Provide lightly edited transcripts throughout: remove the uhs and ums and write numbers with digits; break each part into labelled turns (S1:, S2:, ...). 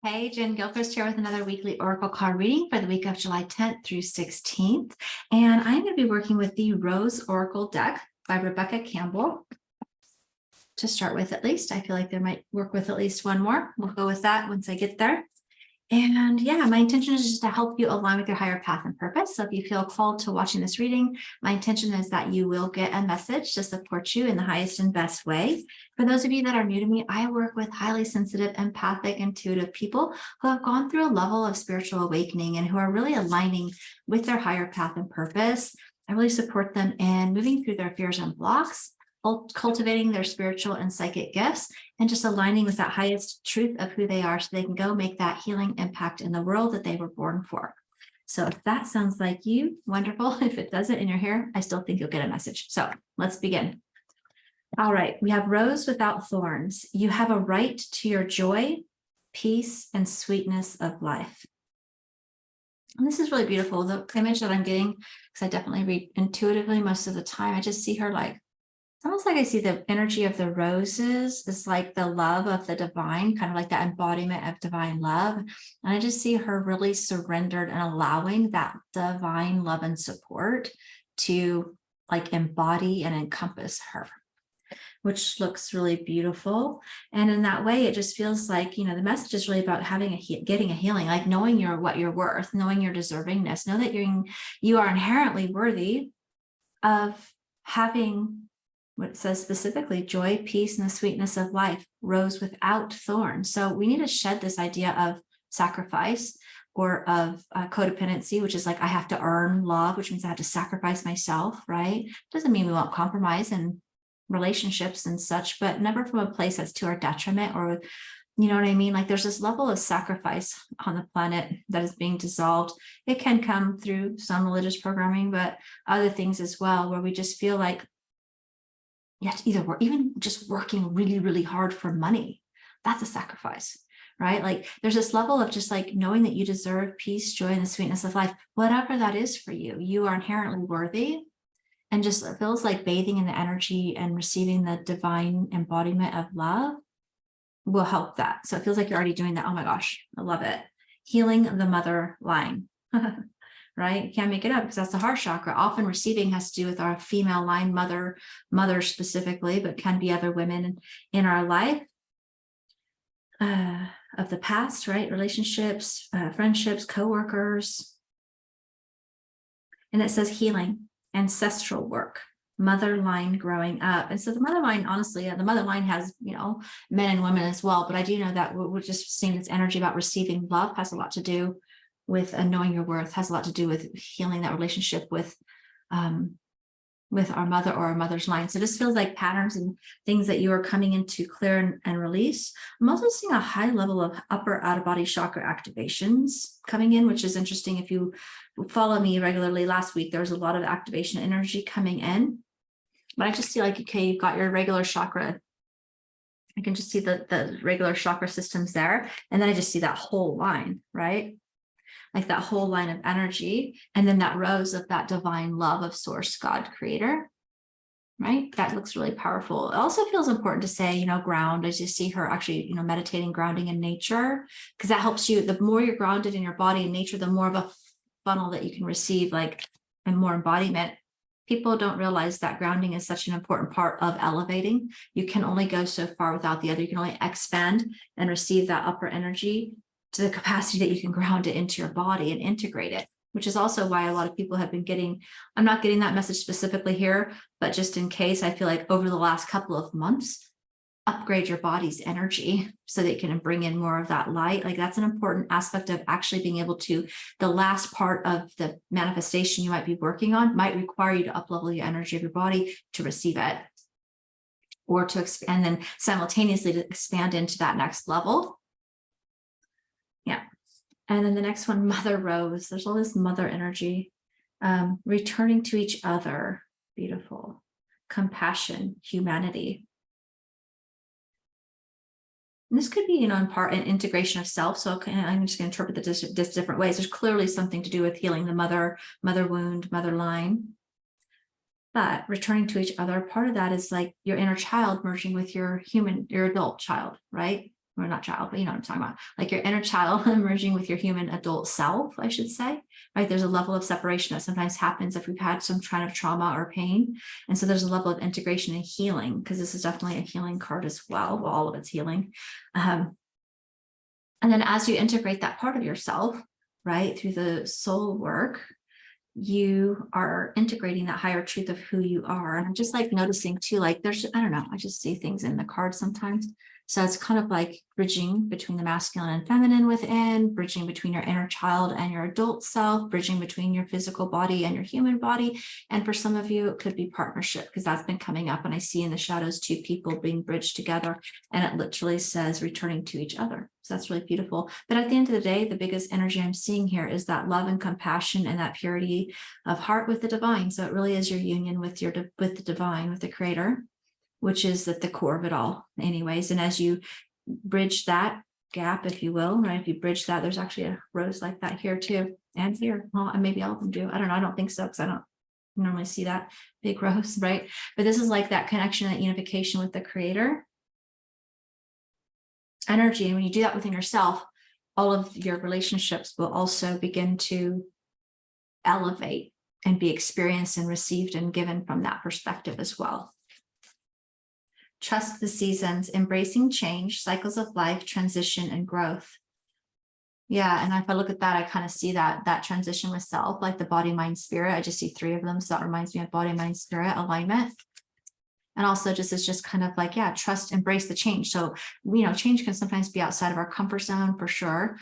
S1: Hey, Jen Gilchrist here with another weekly Oracle card reading for the week of July 10th through 16th. And I'm going to be working with the Rose Oracle deck by Rebecca Campbell. To start with, at least, I feel like there might work with at least one more. We'll go with that once I get there. And yeah, my intention is just to help you align with your higher path and purpose. So if you feel called to watching this reading, my intention is that you will get a message to support you in the highest and best way. For those of you that are new to me, I work with highly sensitive, empathic, intuitive people who have gone through a level of spiritual awakening and who are really aligning with their higher path and purpose. I really support them in moving through their fears and blocks, cultivating their spiritual and psychic gifts, and just aligning with that highest truth of who they are so they can go make that healing impact in the world that they were born for. So if that sounds like you, wonderful. If it doesn't and you're here, I still think you'll get a message. So let's begin. All right, we have Rose without thorns. You have a right to your joy, peace, and sweetness of life. And this is really beautiful. The image that I'm getting, because I definitely read intuitively most of the time, I just see her like, it's almost like I see the energy of the roses is like the love of the divine, kind of like that embodiment of divine love. And I just see her really surrendered and allowing that divine love and support to like embody and encompass her, which looks really beautiful. And in that way, it just feels like, you know, the message is really about having getting a healing, like knowing what you're worth, knowing your deservingness, know that you are inherently worthy of having what it says specifically, joy, peace, and the sweetness of life, rose without thorns. So we need to shed this idea of sacrifice or of codependency, which is like I have to earn love, which means I have to sacrifice myself, right? Doesn't mean we won't compromise in relationships and such, but never from a place that's to our detriment, or you know what I mean? Like there's this level of sacrifice on the planet that is being dissolved. It can come through some religious programming, but other things as well, where we just feel like you have to either work, even just working really, really hard for money. That's a sacrifice, right? Like there's this level of just like knowing that you deserve peace, joy, and the sweetness of life, whatever that is for you. You are inherently worthy, and just it feels like bathing in the energy and receiving the divine embodiment of love will help that. So it feels like you're already doing that. Oh my gosh, I love it. Healing the mother line. Right? You can't make it up because that's the heart chakra. Often receiving has to do with our female line mother specifically, but can be other women in our life of the past, right? Relationships, friendships, coworkers. And it says healing, ancestral work, mother line growing up. And so the mother line, honestly, the mother line has, you know, men and women as well. But I do know that we're just seeing this energy about receiving love has a lot to do with knowing your worth, has a lot to do with healing that relationship with our mother or our mother's line. So this feels like patterns and things that you are coming into clear and release. I'm also seeing a high level of upper out-of-body chakra activations coming in, which is interesting. If you follow me regularly, last week, there was a lot of activation energy coming in. But I just see like, okay, you've got your regular chakra. I can just see the regular chakra systems there. And then I just see that whole line, right? Like that whole line of energy, and then that rose of that divine love of source, God, creator, right? That looks really powerful. It also feels important to say, you know, ground. I just see her actually, you know, meditating, grounding in nature, because that helps you. The more you're grounded in your body and nature, the more of a funnel that you can receive, like, and more embodiment. People don't realize that grounding is such an important part of elevating. You can only go so far without the other. You can only expand and receive that upper energy to the capacity that you can ground it into your body and integrate it, which is also why a lot of people have been getting, I'm not getting that message specifically here, but just in case, I feel like over the last couple of months, upgrade your body's energy so that you can bring in more of that light. Like that's an important aspect of actually being able to, the last part of the manifestation you might be working on might require you to up-level your energy of your body to receive it, or to expand, and then simultaneously to expand into that next level. Yeah. And then the next one, Mother Rose. There's all this mother energy, returning to each other. Beautiful. Compassion, humanity. And this could be, you know, in part an integration of self. So I'm just going to interpret this different ways. There's clearly something to do with healing the mother wound, mother line. But returning to each other, part of that is like your inner child merging with your adult child, right? or not child, but you know what I'm talking about, like your inner child merging with your human adult self, I should say, right? There's a level of separation that sometimes happens if we've had some kind of trauma or pain. And so there's a level of integration and healing, because this is definitely a healing card as well. All of it's healing. And then as you integrate that part of yourself, right, through the soul work, you are integrating that higher truth of who you are. And I'm just like noticing too, like there's, I don't know, I just see things in the cards sometimes. So it's kind of like bridging between the masculine and feminine within, bridging between your inner child and your adult self, bridging between your physical body and your human body. And for some of you, it could be partnership, because that's been coming up. And I see in the shadows 2 people being bridged together, and it literally says returning to each other. So that's really beautiful. But at the end of the day, the biggest energy I'm seeing here is that love and compassion and that purity of heart with the divine. So it really is your union with the divine, with the creator, which is at the core of it all anyways. And as you bridge that gap, if you will, right? If you bridge that, there's actually a rose like that here too. And here, well, maybe all of them do. I don't know. I don't think so, because I don't normally see that big rose, right? But this is like that connection, that unification with the creator energy. And when you do that within yourself, all of your relationships will also begin to elevate and be experienced and received and given from that perspective as well. Trust the seasons, embracing change, cycles of life, transition, and growth. Yeah, and if I look at that, I kind of see that transition with self, like the body, mind, spirit. I just see 3 of them. So that reminds me of body, mind, spirit alignment. And also just, it's just kind of like, yeah, trust, embrace the change. So, you know, change can sometimes be outside of our comfort zone for sure.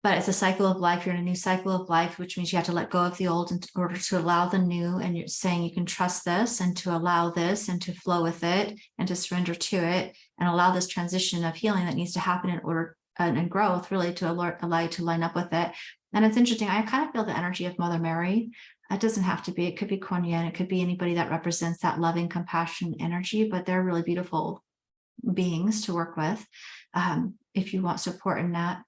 S1: But it's a cycle of life. You're in a new cycle of life, which means you have to let go of the old in order to allow the new. And you're saying you can trust this and to allow this and to flow with it and to surrender to it and allow this transition of healing that needs to happen in order and growth, really, to allow you to line up with it. And it's interesting. I kind of feel the energy of Mother Mary. It doesn't have to be. It could be Kuan Yin. It could be anybody that represents that loving, compassion energy. But they're really beautiful beings to work with if you want support in that.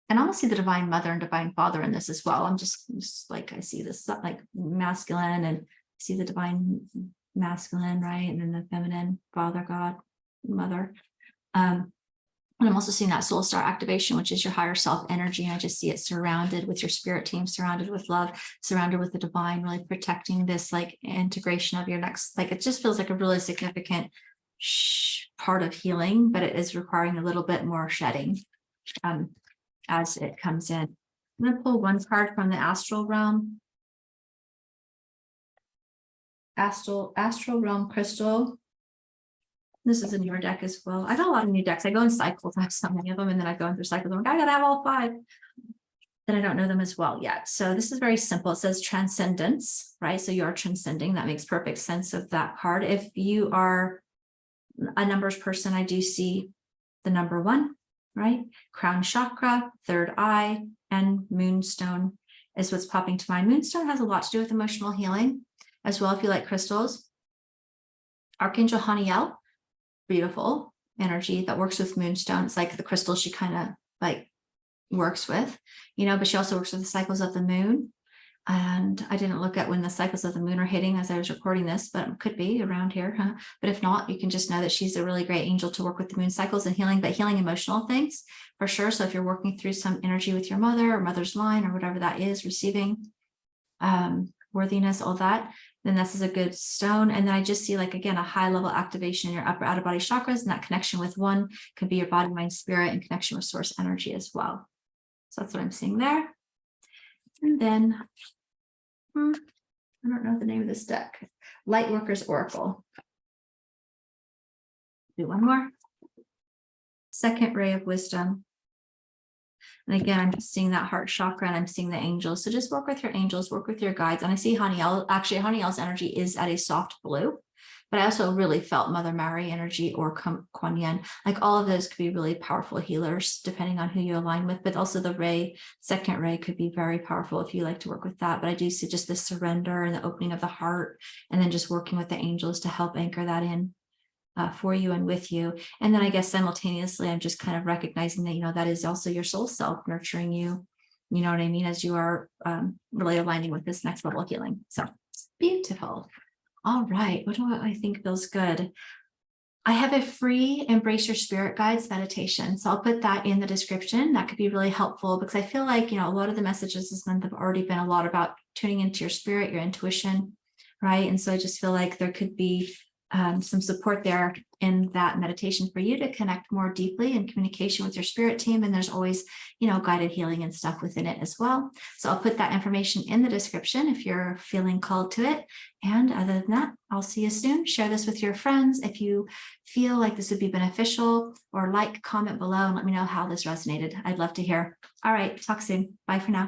S1: And I almost see the divine mother and divine father in this as well. I'm just like, I see this like masculine, and see the divine masculine, right? And then the feminine father, God, mother. And I'm also seeing that soul star activation, which is your higher self energy. And I just see it surrounded with your spirit team, surrounded with love, surrounded with the divine, really protecting this like integration of your next, like it just feels like a really significant part of healing, but it is requiring a little bit more shedding. As it comes in. I'm going to pull one card from the astral realm. Astral realm crystal. This is a newer deck as well. I got a lot of new decks. I go in cycles. I have so many of them, and then I go through cycles. I'm like, I gotta have all 5. Then I don't know them as well yet. So this is very simple. It says transcendence, right? So you are transcending. That makes perfect sense of that card. If you are a numbers person, I do see the number 1. Right? Crown chakra, 3rd eye, and moonstone is what's popping to mind. Moonstone has a lot to do with emotional healing as well, if you like crystals. Archangel Haniel, beautiful energy that works with moonstone. It's like the crystal she kind of like works with, you know, but she also works with the cycles of the moon. And I didn't look at when the cycles of the moon are hitting as I was recording this, but it could be around here, huh? But if not, you can just know that she's a really great angel to work with the moon cycles and healing, but healing emotional things for sure. So if you're working through some energy with your mother or mother's line or whatever that is, receiving worthiness, all that, then this is a good stone. And then I just see, like, again, a high level activation in your upper outer body chakras, and that connection with one could be your body, mind, spirit, and connection with source energy as well. So that's what I'm seeing there. And then I don't know the name of this deck. Lightworkers Oracle. Do one more. Second ray of wisdom. And again, I'm just seeing that heart chakra, and I'm seeing the angels. So just work with your angels, work with your guides. And I see Haniel. Actually, Haniel's energy is at a soft blue, but I also really felt Mother Mary energy or Kuan Yin. Like all of those could be really powerful healers depending on who you align with, but also the ray, second ray, could be very powerful if you like to work with that. But I do see just the surrender and the opening of the heart, and then just working with the angels to help anchor that in for you and with you. And then I guess simultaneously, I'm just kind of recognizing that, you know, that is also your soul self nurturing you. You know what I mean? As you are really aligning with this next level of healing. So it's beautiful. All right. What do I think feels good? I have a free Embrace Your Spirit Guides meditation. So I'll put that in the description. That could be really helpful because I feel like, a lot of the messages this month have already been a lot about tuning into your spirit, your intuition, right? And so I just feel like there could be some support there in that meditation for you to connect more deeply in communication with your spirit team. And there's always, guided healing and stuff within it as well. So I'll put that information in the description if you're feeling called to it. And other than that, I'll see you soon. Share this with your friends if you feel like this would be beneficial, or comment below and let me know how this resonated. I'd love to hear. All right, talk soon. Bye for now.